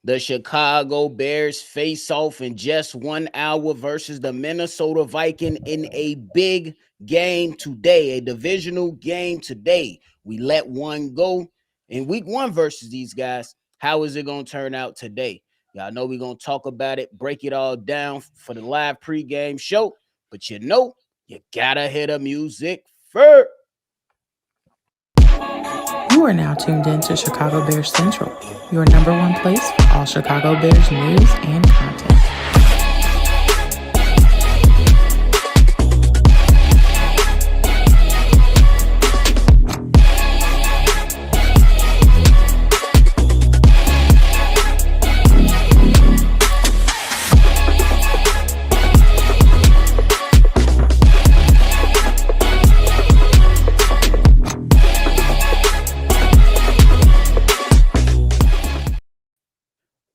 The Chicago Bears face off in just 1 hour versus the Minnesota Viking in a big game today, a divisional game today. We let one go in week one versus these guys. How is it going to turn out today? Y'all know we're going to talk about it, break it all down for the live pregame show. But you got to hit the music first. You are now tuned in to Chicago Bears Central, your number one place for all Chicago Bears news and content.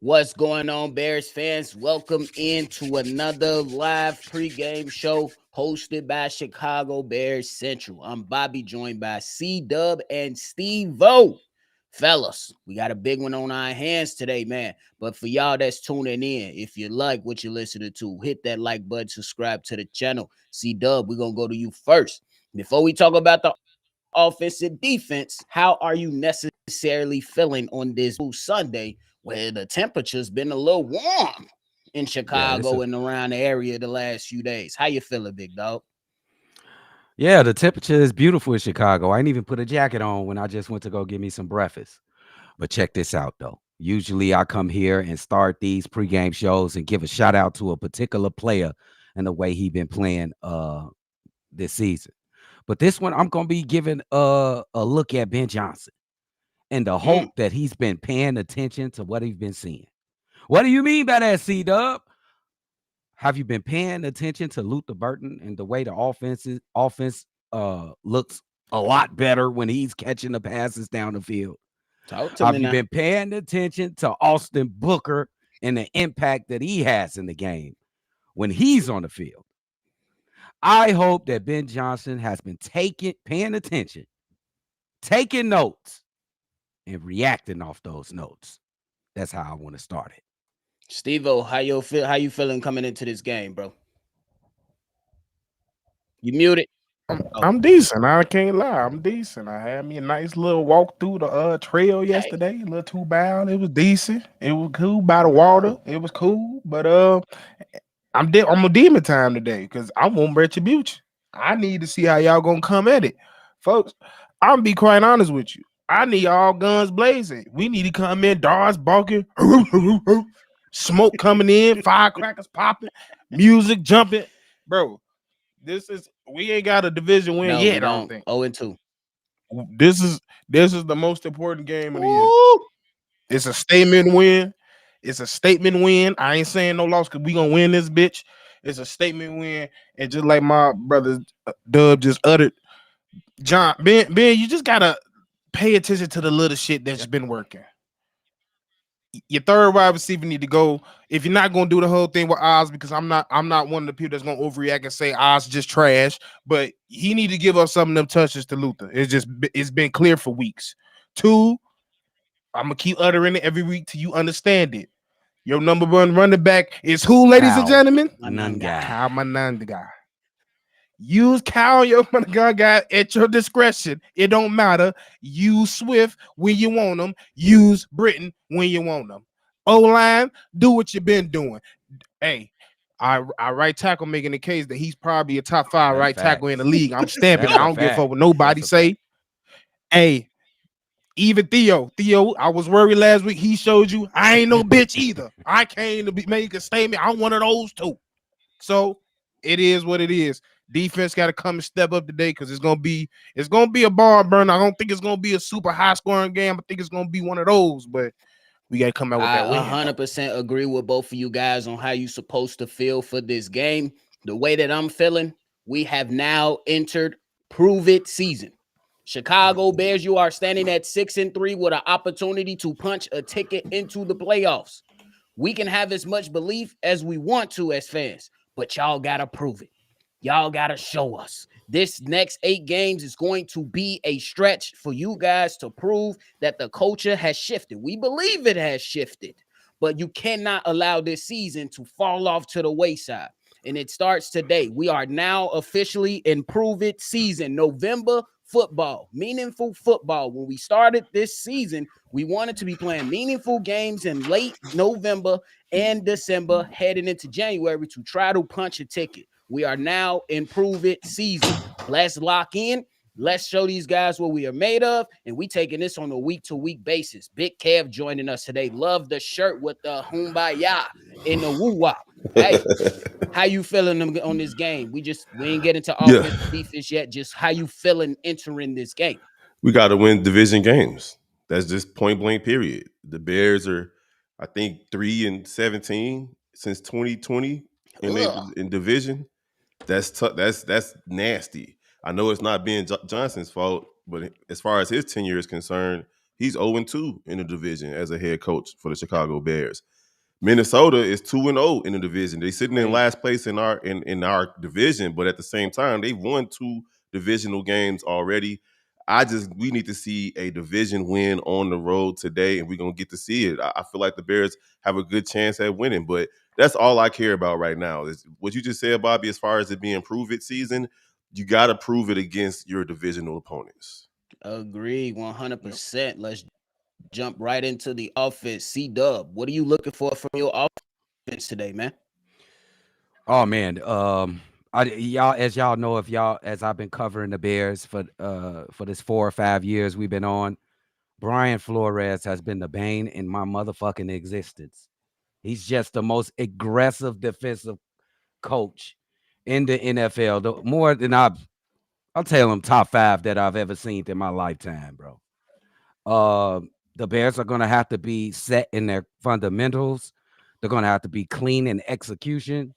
What's going on, Bears fans? Welcome into another live pregame show hosted by Chicago Bears Central. I'm Bobby, joined by C-Dub and Steve-O. Fellas, we got a big one on our hands today, man. But for y'all that's tuning in, if you like what you're listening to, hit that like button, subscribe to the channel. C-Dub, we're going to go to you first. Before we talk about the offense and defense, how are you necessarily feeling on this Sunday where the temperature's been a little warm in Chicago and around the area the last few days? How you feeling, big dog? Yeah, the temperature is beautiful in Chicago. I didn't even put a jacket on when I just went to go get me some breakfast. But check this out, though. Usually I come here and start these pregame shows and give a shout out to a particular player and the way he been playing this season. But this one, I'm going to be giving a look at Ben Johnson and the hope that he's been paying attention to what he's been seeing. What do you mean by that, C-Dub? Have you been paying attention to Luther Burton and the way the offense looks a lot better when he's catching the passes down the field? Have you been paying attention to Austin Booker and the impact that he has in the game when he's on the field? I hope that Ben Johnson has been paying attention, taking notes, and reacting off those notes. That's how I want to start it. Steve-O, how you feeling coming into this game, bro? You muted. I'm decent. I can't lie. I'm decent. I had me a nice little walk through the trail yesterday. A little 2 mile. It was decent. It was cool by the water. It was cool. But I'm a demon time today because I want retribution. I need to see how y'all gonna come at it, folks. I'm gonna be quite honest with you. I need all guns blazing. We need to come in, dogs barking, smoke coming in, firecrackers popping, music jumping, bro. We ain't got a division win yet. I don't think. 0-2. This is the most important game of the year. It's a statement win. It's a statement win. I ain't saying no loss because we gonna win this bitch. It's a statement win. And just like my brother Dub just uttered, Ben, you just gotta pay attention to the little shit that's been working. Your third wide receiver need to go. If you're not gonna do the whole thing with Oz, because I'm not one of the people that's gonna overreact and say Oz just trash, but he need to give up some of them touches to Luther. It's been clear for weeks. 2, I'm gonna keep uttering it every week till you understand it. Your number one running back is who, ladies and gentlemen? Kyle, my none guy. Use Kyle, your guy, at your discretion. It don't matter. Use Swift when you want them. Use Britton when you want them. O-line, do what you've been doing. Hey, our right tackle making the case that he's probably a top 5 right tackle in the league. I'm stamping. I don't give a fuck what nobody say. Hey, even Theo, I was worried last week. He showed you I ain't no bitch either. I came to make a statement. I'm one of those too. So it is what it is. Defense got to come and step up today because it's gonna be a barn burner. I don't think it's gonna be a super high scoring game. I think it's gonna be one of those, but we got to come out with that win. I 100% agree with both of you guys on how you supposed to feel for this game. The way that I'm feeling, we have now entered prove it season. Chicago Bears, you are standing at 6-3 with an opportunity to punch a ticket into the playoffs. We can have as much belief as we want to as fans, but y'all got to prove it. Y'all got to show us. This next 8 games is going to be a stretch for you guys to prove that the culture has shifted. We believe it has shifted, but you cannot allow this season to fall off to the wayside. And it starts today. We are now officially in Prove It season, November football, meaningful football. When we started this season, we wanted to be playing meaningful games in late November and December, heading into January to try to punch a ticket. We are now in Prove It season. Let's lock in. Let's show these guys what we are made of, and we taking this on a week-to-week basis. Big Kev joining us today. Love the shirt with the Humbaya in the woo-wop. Hey, how you feeling on this game? We ain't getting to offense, defense yet. Just how you feeling entering this game? We got to win division games. That's just point blank. Period. The Bears are, I think, 3-17 since 2020 in division. That's that's nasty. I know it's not Ben Johnson's fault, but as far as his tenure is concerned, he's 0-2 in the division as a head coach for the Chicago Bears. Minnesota is 2-0 in the division. They're sitting in last place in our division, but at the same time, they've won 2 divisional games already. We need to see a division win on the road today, and we're gonna get to see it. I feel like the Bears have a good chance at winning, but that's all I care about right now. Is what you just said, Bobby, as far as it being Prove It season. You got to prove it against your divisional opponents. Agree, 100%. Let's jump right into the offense. C-Dub, what are you looking for from your offense today, man? Oh man, y'all, as y'all know, as I've been covering the Bears for this 4 or 5 years we've been on, Brian Flores has been the bane in my motherfucking existence. He's just the most aggressive defensive coach in the NFL. More than I'll tell him top 5 that I've ever seen in my lifetime, bro. The Bears are going to have to be set in their fundamentals. They're going to have to be clean in execution.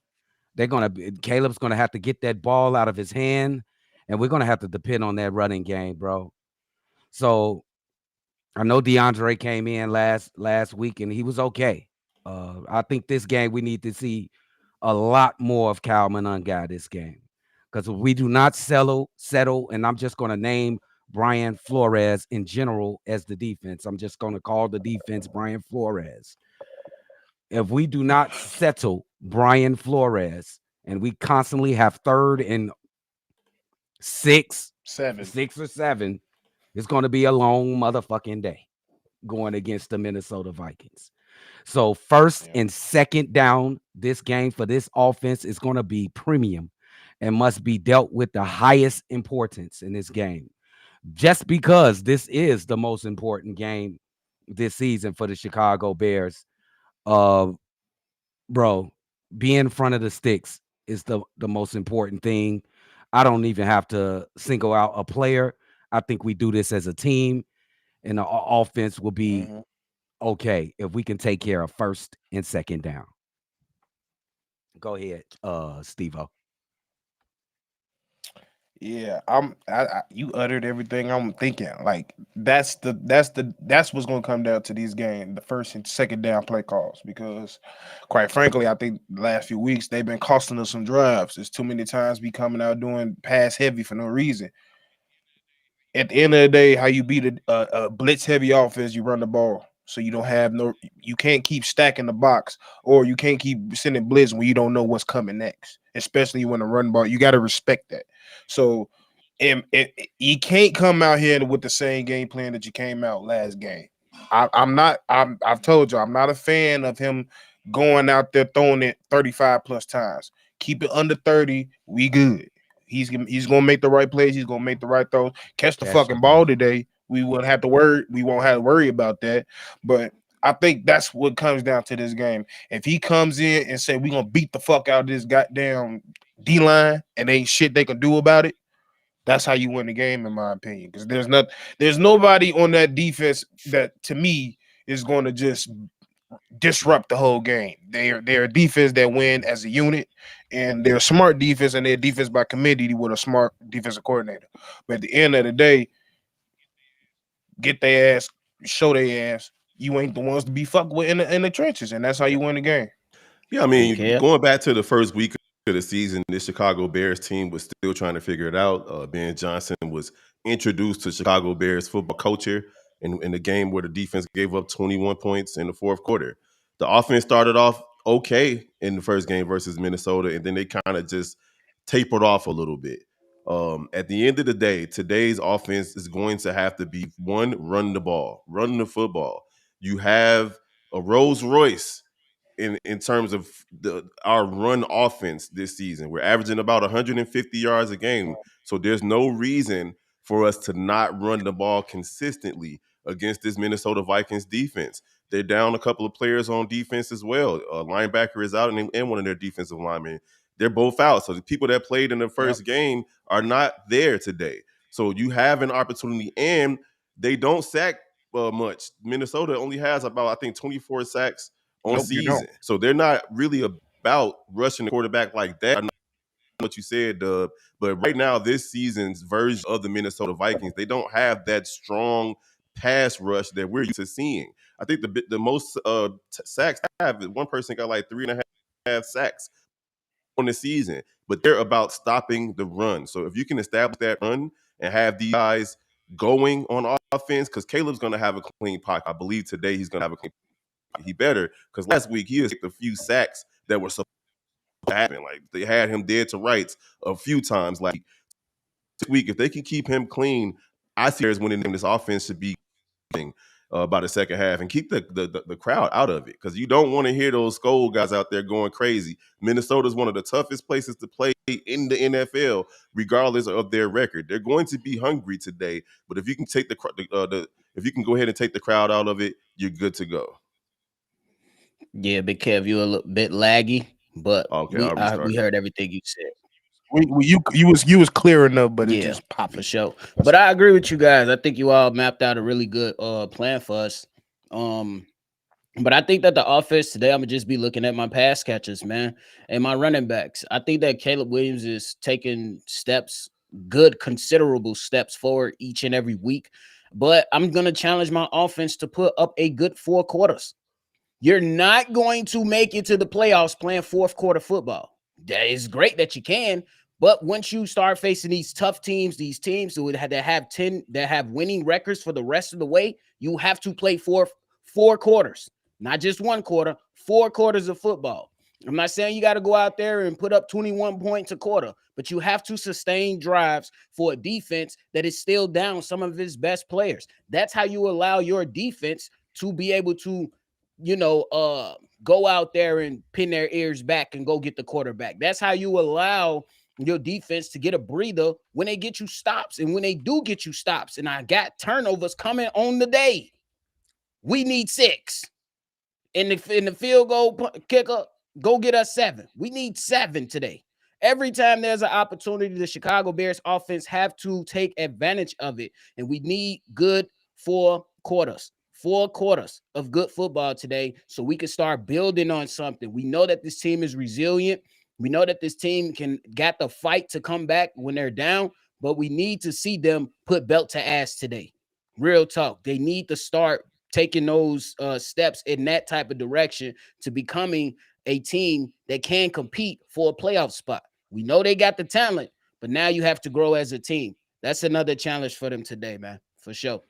Caleb's going to have to get that ball out of his hand, and we're going to have to depend on that running game, bro. So I know DeAndre came in last week, and he was okay. I think this game we need to see a lot more of Kyle Monangai this game, because if we do not settle, and I'm just going to name Brian Flores in general as the defense. I'm just going to call the defense Brian Flores. If we do not settle Brian Flores and we constantly have 3rd and 6 or 7, it's going to be a long motherfucking day going against the Minnesota Vikings. So 1st and 2nd down, this game for this offense is going to be premium and must be dealt with the highest importance in this game. Just because this is the most important game this season for the Chicago Bears. Bro, being in front of the sticks is the most important thing. I don't even have to single out a player. I think we do this as a team, and the offense will be okay if we can take care of 1st and 2nd down. Go ahead, Steve-O. Yeah, you uttered everything I'm thinking. Like that's what's gonna come down to these games, the 1st and 2nd down play calls. Because, quite frankly, I think the last few weeks they've been costing us some drives. There's too many times we coming out doing pass heavy for no reason. At the end of the day, how you beat a blitz heavy offense, you run the ball. So you can't keep stacking the box, or you can't keep sending blitz when you don't know what's coming next, especially when the run ball. You got to respect that. So you can't come out here with the same game plan that you came out last game. I've told you, I'm not a fan of him going out there throwing it 35 plus times. Keep it under 30. We good. He's gonna make the right plays. He's gonna make the right throws. Catch the fucking ball today. We won't have to worry about that. But I think that's what comes down to this game. If he comes in and say we're gonna beat the fuck out of this goddamn D-line and ain't shit they can do about it, that's how you win the game, in my opinion. Because there's nobody on that defense that, to me, is going to just disrupt the whole game. They're a defense that win as a unit, and they're a smart defense, and they're defense by committee with a smart defensive coordinator. But at the end of the day, get their ass, show their ass. You ain't the ones to be fucked with in the trenches, and that's how you win the game. Yeah, I mean, going back to the first week of the season, this Chicago Bears team was still trying to figure it out. Ben Johnson was introduced to Chicago Bears football culture in the game where the defense gave up 21 points in the 4th quarter. The offense started off okay in the first game versus Minnesota, and then they kind of just tapered off a little bit. At the end of the day, today's offense is going to have to be one, run the ball, run the football. You have a Rolls Royce in terms of our run offense this season. We're averaging about 150 yards a game. So there's no reason for us to not run the ball consistently against this Minnesota Vikings defense. They're down a couple of players on defense as well. A linebacker is out and one of their defensive linemen. They're both out. So the people that played in the first game are not there today. So you have an opportunity, and they don't sack much. Minnesota only has about, I think, 24 sacks on season. So they're not really about rushing the quarterback like that. I know what you said, Dub, but right now, this season's version of the Minnesota Vikings, they don't have that strong pass rush that we're used to seeing. I think the most sacks I have, one person got like 3.5 sacks on the season, but they're about stopping the run. So if you can establish that run and have these guys going on offense, because Caleb's going to have a clean pocket. I believe today he's going to have a clean pocket. He better, because last week he has a few sacks that were supposed to happen. Like they had him dead to rights a few times. Like this week, if they can keep him clean, I see there's winning. This offense should be by the second half and keep the crowd out of it, because you don't want to hear those Skol guys out there going crazy. Minnesota's one of the toughest places to play in the NFL, regardless of their record. They're going to be hungry today, but if you can take if you can go ahead and take the crowd out of it, you're good to go. Yeah, Big Kev, you're a little bit laggy, but we heard everything you said. You was clear enough, but it just popped for sure. But I agree with you guys. I think you all mapped out a really good plan for us. But I think that the offense today, I'm gonna just be looking at my pass catchers, man, and my running backs. I think that Caleb Williams is taking considerable steps forward each and every week. But I'm gonna challenge my offense to put up a good 4 quarters. You're not going to make it to the playoffs playing fourth quarter football. That is great that you can, but once you start facing these tough teams, these teams that have winning records for the rest of the way, you have to play four quarters, not just 1 quarter, 4 quarters of football. I'm not saying you got to go out there and put up 21 points a quarter, but you have to sustain drives for a defense that is still down some of its best players. That's how you allow your defense to be able to go out there and pin their ears back and go get the quarterback. That's how you allow your defense to get a breather when they get you stops. And when they do get you stops, and I got turnovers coming on the day, we need 6. In the field goal kicker, go get us 7. We need 7 today. Every time there's an opportunity, the Chicago Bears offense have to take advantage of it. And we need good 4 quarters. 4 quarters of good football today so we can start building on something. We know that this team is resilient. We know that this team got the fight to come back when they're down, but we need to see them put belt to ass today. Real talk. They need to start taking those steps in that type of direction to becoming a team that can compete for a playoff spot. We know they got the talent, but now you have to grow as a team. That's another challenge for them today, man, for sure.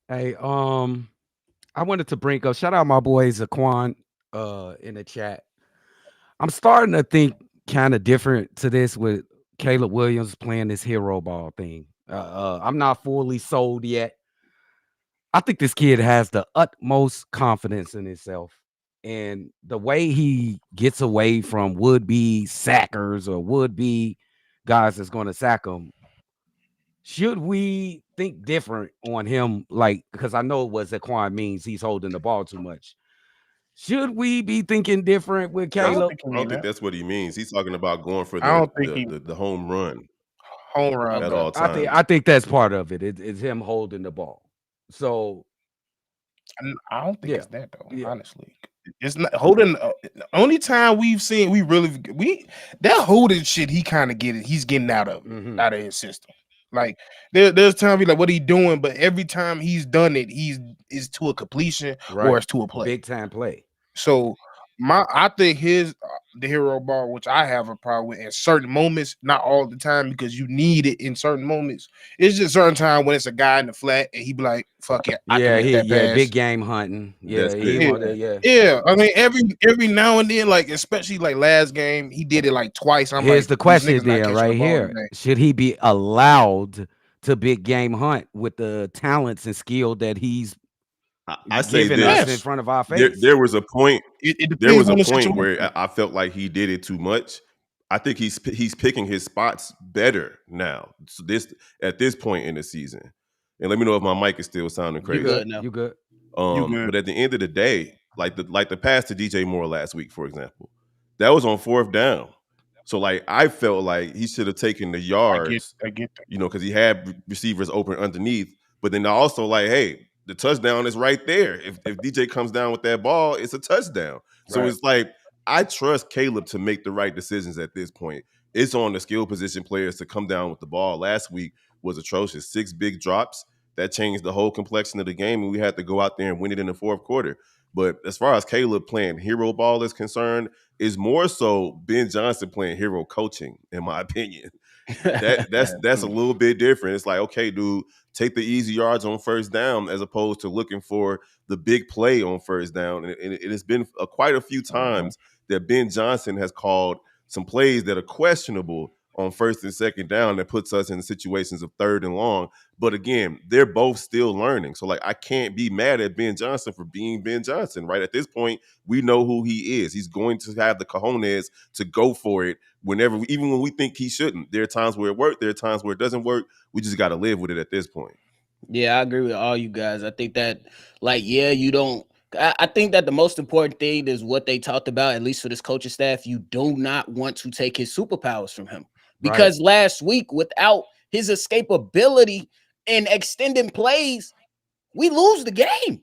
Hey, I wanted to bring up, shout out my boy Zaquan in the chat. I'm starting to think kind of different to this with Caleb Williams playing this hero ball thing. I'm not fully sold yet. I think this kid has the utmost confidence in himself. And the way he gets away from would-be sackers or would-be guys that's going to sack him, should we think different on him? Like, because I know what Zaquan means, he's holding the ball too much. Should we be thinking different with Caleb? I don't think that's what he means. He's talking about going for the home run. Home run at all times. I think that's part of it. It's him holding the ball. So I don't think it's that though. Honestly, it's not holding. Only time we've seen that holding shit he kind of he's getting out of his system. Like there's times like what he doing, but every time he's done it, is to a completion or it's to a play, big time play. So I think his the hero ball, which I have a problem with in certain moments, not all the time, because you need it in certain moments. It's just certain time when it's a guy in the flat and he be like, "Fuck it, I can Yeah, make that big pass." game hunting. Yeah, That's he it. wanted. Yeah, Yeah, I mean every now and then, like especially like last game, he did it like twice. I'm here's like, the these question niggas not then, catching the right ball here: today. should he be allowed to big game hunt with the talents and skill that he's I say giving us this. in Yes, front of our There, face? there was a point. it There depends was a on the point where situation. I felt like he did it too much. I think he's picking his spots better now. So this at this point in the season, and let me know if my mic is still sounding You crazy. good now? You good? You good? But at the end of the day, like the pass to DJ Moore last week, for example, that was on fourth down. So like I felt like he should have taken the yards, I get that. because he had receivers open underneath. But then also like, hey, the touchdown is right there. If DJ comes down with that ball, it's a touchdown. So Right. it's like I trust Caleb to make the right decisions at this point. It's on the skill position players to come down with the ball. Last week was atrocious. 6 big drops that changed the whole complexion of the game, and we had to go out there and win it in the fourth quarter. But as far as Caleb playing hero ball is concerned, is more so Ben Johnson playing hero coaching, in my opinion. That's a little bit different. It's like, okay, dude, take the easy yards on first down as opposed to looking for the big play on first down. And it has been quite a few times that Ben Johnson has called some plays that are questionable on first and second down that puts us in situations of third and long. But again, they're both still learning. So like I can't be mad at Ben Johnson for being Ben Johnson, right? At this point, we know who he is. He's going to have the cojones to go for it whenever, even when we think he shouldn't. There are times where it worked, there are times where it doesn't work. We just got to live with it at this point. Yeah, I agree with all you guys. I think that, like, yeah, you don't. I think that the most important thing is what they talked about, at least for this coaching staff. You do not want to take his superpowers from him Right. because last week, without his escapability and extending plays, we lose the game.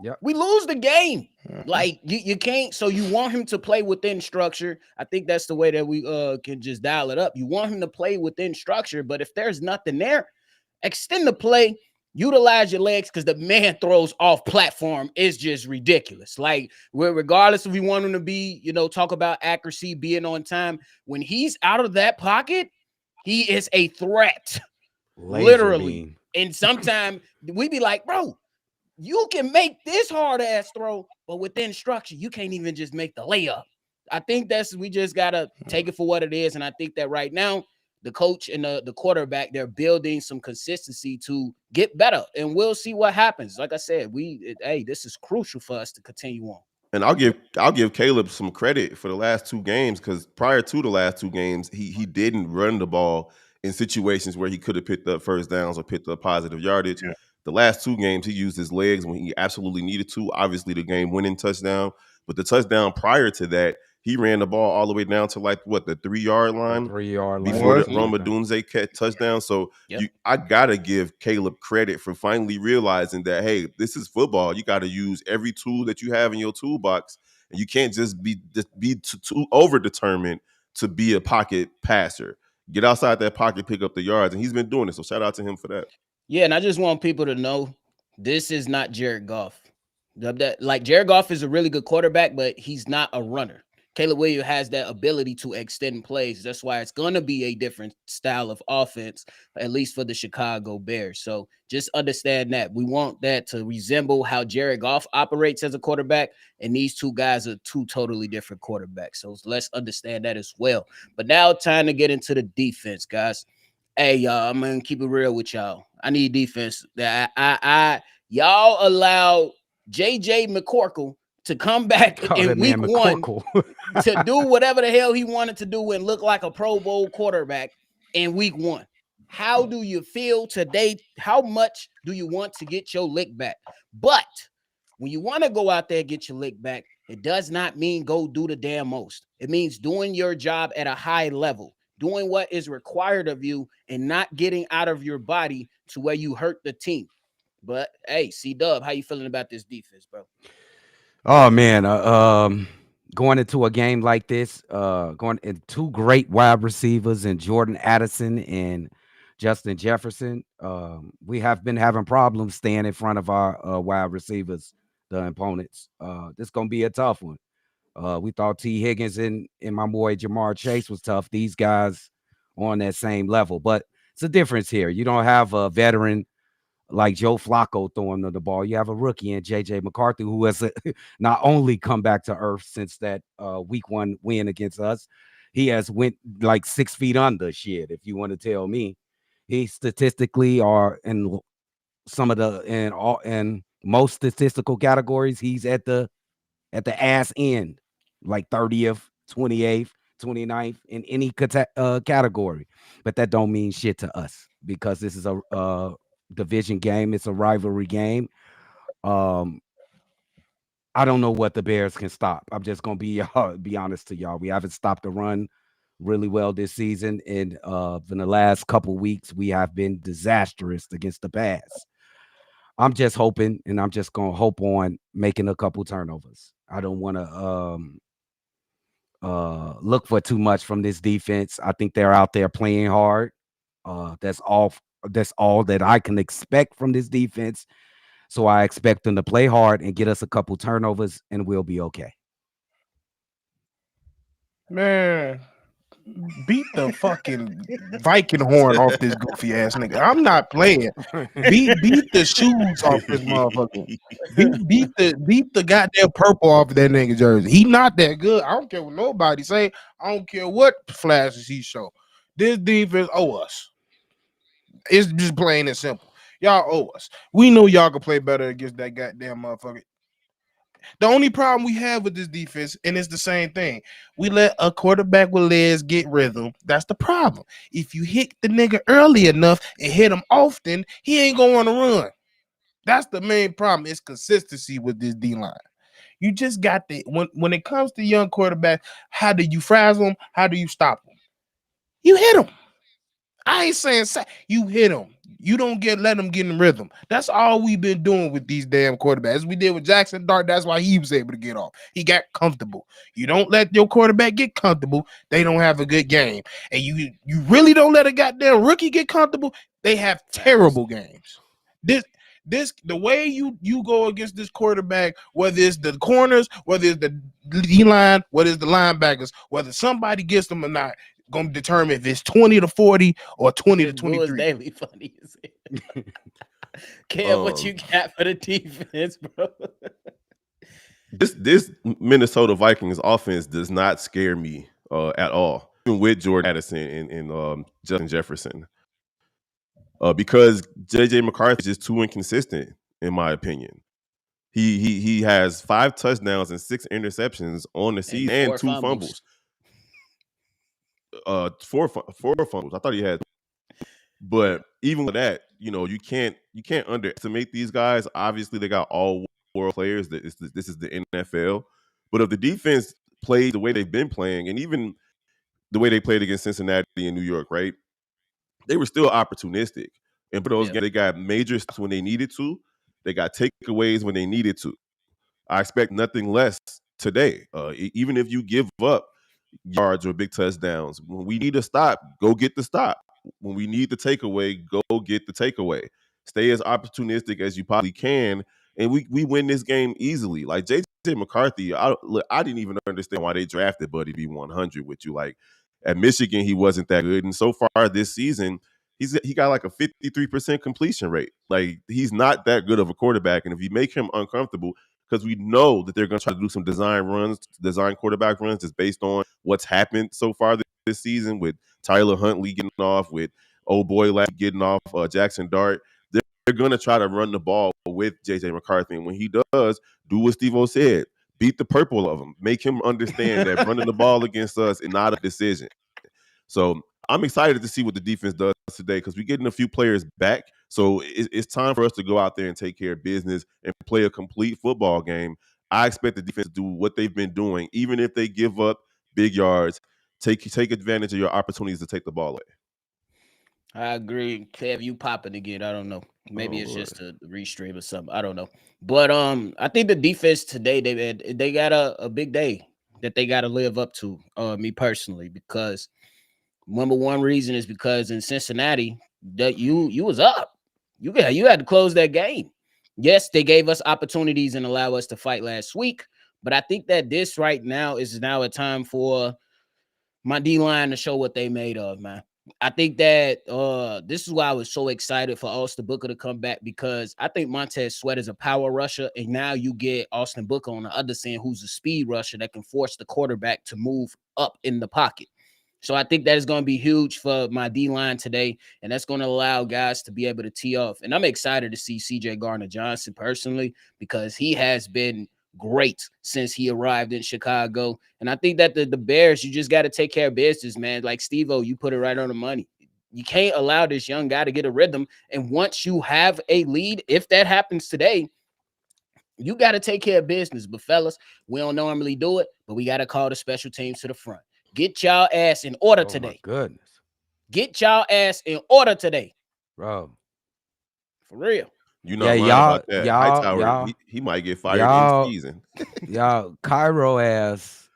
Yep. We lose the game. Like you can't. So you want him to play within structure. I think that's the way that we can just dial it up. You want him to play within structure, but if there's nothing there, extend the play, utilize your legs, because the man throws off platform is just ridiculous. Like, regardless if you want him to be, talk about accuracy, being on time, when he's out of that pocket, he is a threat, Laser literally. beam. And sometimes we be like, bro, you can make this hard ass throw, but within structure, you can't even just make the layup. I think we just gotta take it for what it is. And I think that right now, the coach and the quarterback, they're building some consistency to get better, and we'll see what happens. Like I said, this is crucial for us to continue on. And I'll give Caleb some credit for the last 2 games, because prior to the last 2 games, he didn't run the ball in situations where he could have picked up first downs or picked up positive yardage. Yeah. The last 2 games, he used his legs when he absolutely needed to. Obviously, the game-winning touchdown, but the touchdown prior to that, he ran the ball all the way down to the 3-yard line. 3-yard line Before the Roma Roma Dunze touchdown. So Yep. I gotta give Caleb credit for finally realizing that, hey, this is football. You got to use every tool that you have in your toolbox, and you can't just be too over determined to be a pocket passer. Get outside that pocket, pick up the yards, and he's been doing it. So shout out to him for that. Yeah, and I just want people to know this is not Jared Goff. Jared Goff is a really good quarterback, but he's not a runner. Caleb Williams has that ability to extend plays. That's why it's going to be a different style of offense, at least for the Chicago Bears. So just understand that. We want that to resemble how Jared Goff operates as a quarterback, and these two guys are 2 totally different quarterbacks. So let's understand that as well. But now time to get into the defense, guys. Hey, y'all, I'm going to keep it real with y'all. I need defense. Y'all allowed J.J. McCorkle to come back in week 1 to do whatever the hell he wanted to do and look like a Pro Bowl quarterback in week 1. How do you feel today? How much do you want to get your lick back? But when you want to go out there and get your lick back, it does not mean go do the damn most. It means doing your job at a high level, doing what is required of you, and not getting out of your body to where you hurt the team. But hey, C-Dub, how you feeling about this defense, bro? Oh man, going into a game like this, going in 2 great wide receivers and Jordan Addison and Justin Jefferson. We have been having problems staying in front of our wide receivers, the opponents. This is gonna be a tough one. We thought T. Higgins and my boy Jamar Chase was tough. These guys on that same level, but it's a difference here. You don't have a veteran like Joe Flacco throwing the ball. You have a rookie in J.J. McCarthy, who has not only come back to earth since that week 1 win against us, he has went like 6 feet under shit. If you want to tell me, he statistically are in some of the in most statistical categories, he's at the ass end, like 30th, 28th, 29th in any category. But that don't mean shit to us because this is a division game. It's a rivalry game. I don't know what the Bears can stop. I'm just gonna be honest to y'all. We haven't stopped the run really well this season, and in the last couple weeks, we have been disastrous against the pass. I'm just hoping, and I'm just gonna hope on making a couple turnovers. I don't want to look for too much from this defense. I think they're out there playing hard. That's all that I can expect from this defense. So I expect them to play hard and get us a couple turnovers, and we'll be okay. Man, beat the fucking Viking horn off this goofy ass nigga. I'm not playing. Beat the shoes off this motherfucker. Beat the goddamn purple off of that nigga jersey. He not that good. I don't care what nobody say. I don't care what flashes he show. This defense owe us. It's just plain and simple. Y'all owe us. We know y'all can play better against that goddamn motherfucker. The only problem we have with this defense, and it's the same thing, we let a quarterback with legs get rhythm. That's the problem. If you hit the nigga early enough and hit him often, he ain't gonna want to run. That's the main problem. It's consistency with this D-line. You just got the when it comes to young quarterback, how do you frazzle them? How do you stop them? You hit them. I ain't saying you hit them. You don't let them get in rhythm. That's all we've been doing with these damn quarterbacks. We did with Jackson Dart. That's why he was able to get off. He got comfortable. You don't let your quarterback get comfortable, they don't have a good game. And you really don't let a goddamn rookie get comfortable, they have terrible games. The way you go against this quarterback, whether it's the corners, whether it's the D-line, whether it's the linebackers, whether somebody gets them or not, gonna determine if it's 20-40 or 20-23. Daily funny as hell. Cam, what you got for the defense, bro? This Minnesota Vikings offense does not scare me at all. Even with Jordan Addison and Justin Jefferson, because J.J. McCarthy is just too inconsistent, in my opinion. He has 5 touchdowns and 6 interceptions on the season and 2 fumbles. 4 fumbles. I thought he had, but even with that, you can't underestimate these guys. Obviously, they got all world players. This is the NFL. But if the defense plays the way they've been playing, and even the way they played against Cincinnati and New York, right? They were still opportunistic. And for those games, they got major stops when they needed to. They got takeaways when they needed to. I expect nothing less today. Even if you give up yards or big touchdowns, when we need a stop, go get the stop. When we need the takeaway, go get the takeaway. Stay as opportunistic as you possibly can, and we win this game easily. Like J.J. McCarthy, I didn't even understand why they drafted Buddy B100 with you. Like at Michigan, he wasn't that good, and so far this season, he got like a 53% completion rate. Like he's not that good of a quarterback, and if you make him uncomfortable, because we know that they're going to try to do some design quarterback runs just based on what's happened so far this season with Tyler Huntley getting off, with old boy Lab getting off, Jackson Dart. They're going to try to run the ball with J.J. McCarthy. And when he does, do what Steve-O said. Beat the purple of him. Make him understand that running the ball against us is not a decision. So I'm excited to see what the defense does today because we're getting a few players back. So it's time for us to go out there and take care of business and play a complete football game. I expect the defense to do what they've been doing, even if they give up big yards. Take advantage of your opportunities to take the ball away. I agree. Kev, you popping again. I don't know. Maybe it's just a restream or something. I don't know. But I think the defense today, they got a big day that they got to live up to, me personally, because number one reason is because in Cincinnati, that you was up. You had to close that game. Yes, they gave us opportunities and allow us to fight last week, But I think that this right now is now a time for my D-line to show what they made of, man. I think that this is why I was so excited for Austin Booker to come back, because I think Montez Sweat is a power rusher, and now you get Austin Booker on the other side who's a speed rusher that can force the quarterback to move up in the pocket. So I think that is going to be huge for my D-line today, and that's going to allow guys to be able to tee off. And I'm excited to see C.J. Gardner-Johnson personally, because he has been great since he arrived in Chicago. And I think that the Bears, you just got to take care of business, man. Like Steve-O, you put it right on the money. You can't allow this young guy to get a rhythm. And once you have a lead, if that happens today, you got to take care of business. But fellas, we don't normally do it, but we got to call the special teams to the front. Get y'all ass in order today. My goodness. Get y'all ass in order today. Bro. For real. You know, about that. Hightower, he might get fired in season. Y'all, Cairo ass.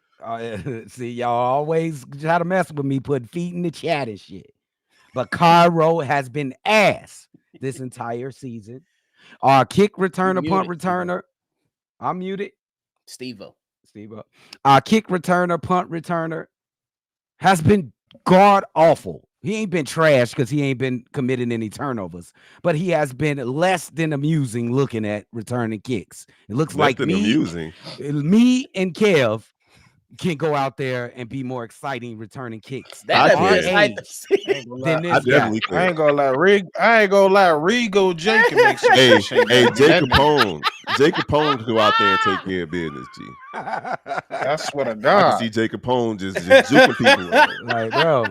See, y'all always try to mess with me, putting feet in the chat and shit. But Cairo has been ass this entire season. Our kick returner, punt returner. I'm muted. Steve-O. Our kick returner, punt returner has been god awful. He ain't been trash because he ain't been committing any turnovers, but he has been less than amusing looking at returning kicks. It looks like me and Kev can go out there and be more exciting returning kicks. I ain't gonna lie, Rigo Jenkins. Hey, Jacob Pone. Jacob Pone can go out there and take care of business, G. That's what I I got. can see Jacob Pone just juking people. Like, bro.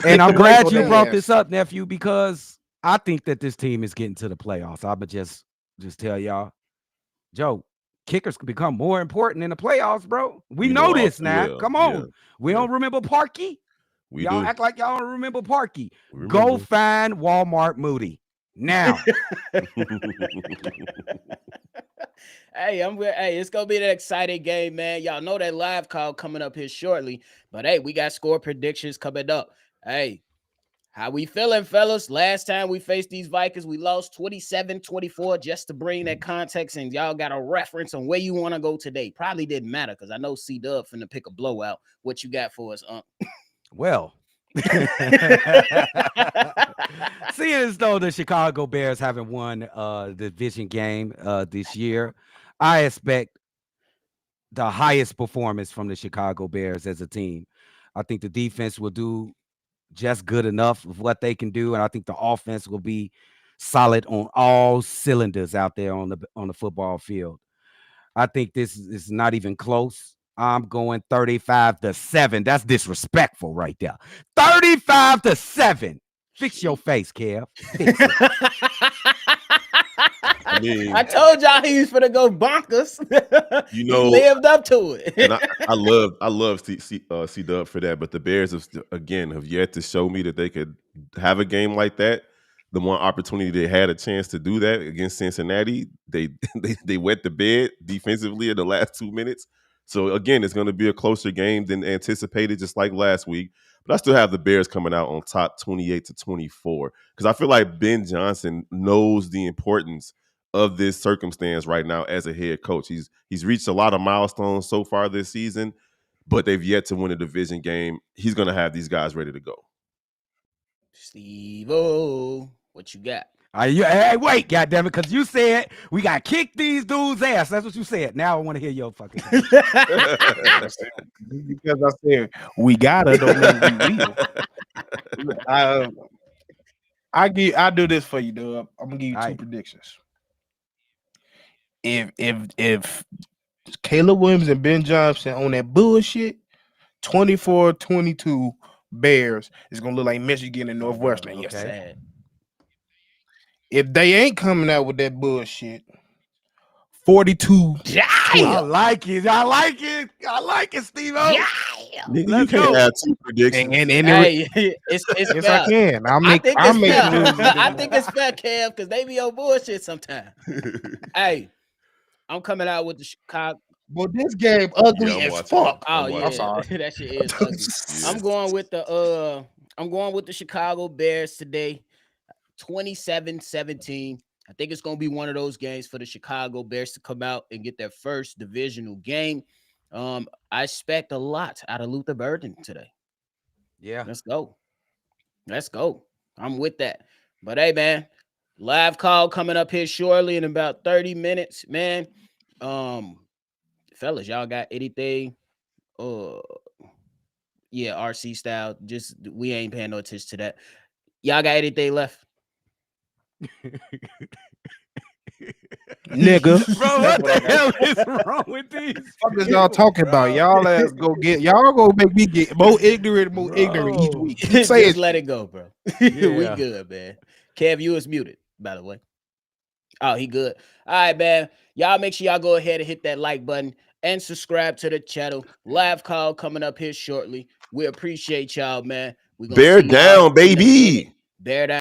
And I'm glad you brought this up, nephew, because I think that this team is getting to the playoffs. I would just tell y'all, Joe, kickers can become more important in the playoffs, bro. We know this now. Yeah, come on. We don't remember Parkey? Y'all act like y'all don't remember Parkey. Go find Walmart Moody now. Hey, it's gonna be an exciting game, man. Y'all know that live call coming up here shortly. But hey, we got score predictions coming up. Hey, how we feeling, fellas? Last time we faced these Vikings, we lost 27-24, just to bring that context, and y'all got a reference on where you want to go today. Probably didn't matter, because I know C-Dub finna pick a blowout. What you got for us, Well, seeing as though the Chicago Bears haven't won the division game this year, I expect the highest performance from the Chicago Bears as a team. I think the defense will do just good enough of what they can do, and I think the offense will be solid on all cylinders out there on the football field. I think this is not even close. I'm going 35-7. That's disrespectful right there. 35-7. Fix your face, Kev. Fix it. I mean, I told y'all he was gonna go bonkers. You know, he lived up to it. And I love C-Dub for that. But the Bears have yet to show me that they could have a game like that. The one opportunity they had a chance to do that against Cincinnati, they wet the bed defensively in the last 2 minutes. So again, it's going to be a closer game than anticipated, just like last week. But I still have the Bears coming out on top 28-24, because I feel like Ben Johnson knows the importance of this circumstance right now as a head coach. He's reached a lot of milestones so far this season, but they've yet to win a division game. He's going to have these guys ready to go. Steve-O, what you got? Hey, wait, goddammit, because you said we got to kick these dudes' ass. That's what you said. Now I want to hear your fucking because I said we gotta, don't mean we will. I do this for you, Dub. I'm gonna give you two predictions. If Caleb Williams and Ben Johnson on that bullshit, 24-22 Bears is gonna look like Michigan and Northwestern. Okay. Yes. If they ain't coming out with that bullshit, 42-20. I like it, Steve-O. Nigga, you can't have two predictions. It's yes, fair. I can. I think it's fair, Kev, because they be on bullshit sometimes. Hey, I'm coming out with the Chicago. But this game ugly as fuck. Oh yeah, I'm sorry. That shit is ugly. I'm going with the Chicago Bears today, 27-17. I think it's going to be one of those games for the Chicago Bears to come out and get their first divisional game. I expect a lot out of Luther Burden today. Yeah. Let's go. I'm with that. But hey, man, live call coming up here shortly in about 30 minutes, man. Fellas, y'all got anything? Yeah, RC style. Just we ain't paying no attention to that. Y'all got anything left? Nigga. Bro, what the hell is wrong with these? What is y'all talking about? Y'all ass y'all go make me get more ignorant each week. Keep saying just let it go, bro. We good, man. Kev, you is muted, by the way. Oh, he good. All right, man. Y'all make sure y'all go ahead and hit that like button and subscribe to the channel. Live call coming up here shortly. We appreciate y'all, man. We gonna Bear down, baby. Bear down.